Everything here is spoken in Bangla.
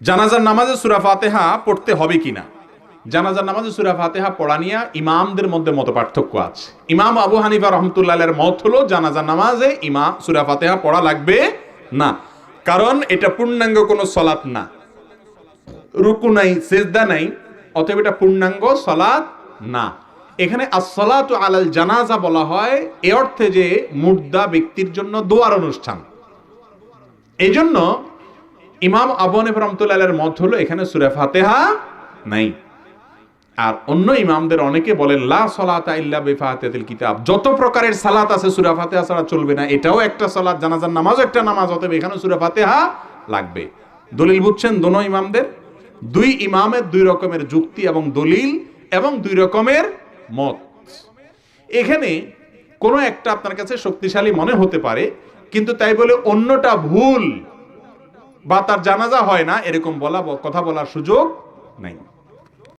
জানাজার নামাজে সূরা ফাতিহা পড়তে হবে কিনা, জানাজার নামাজে সূরা ফাতিহা পড়া নিয়ে ইমামদের মধ্যে মত পার্থক্য আছে। ইমাম আবু হানিফা রাহমাতুল্লাহ এর মত হলো জানাজার নামাজে ইমাম সূরা ফাতিহা পড়া লাগবে না, কারণ এটা পূর্ণাঙ্গ কোনো সালাত না, রুকু নাই, সিজদা নাই, অতএব এটা পূর্ণাঙ্গ সালাত না। এখানে as-সালাতু আলাল জানাজা বলা হয় এই অর্থে যে মুর্দা ব্যক্তির জন্য দোয়ার অনুষ্ঠান। এই জন্য ইমাম আবু হানিফা রাহমাতুল্লাহ এর মত হলো এখানে সূরা ফাতিহা নাই। আর অন্য ইমামদের অনেকে বলেন লা সালাতা ইল্লা বিফাতিহাতিল কিতাব, যত প্রকারের সালাত আছে সূরা ফাতিহা ছাড়া চলবে না, এটাও একটা সালাত, জানাজার নামাজও একটা নামাজ, অতএব এখানে সূরা ফাতিহা লাগবে। দলিল বুঝছেন দোনো ইমামদের? দুই ইমামের দুই রকমের যুক্তি এবং দলিল এবং দুই রকমের মত। এখানে কোনো একটা আপনার কাছে শক্তিশালী মনে হতে পারে, কিন্তু তাই বলে অন্যটা ভুল বা তার জানাজা হয় না এরকম কথা বলার সুযোগ নাই।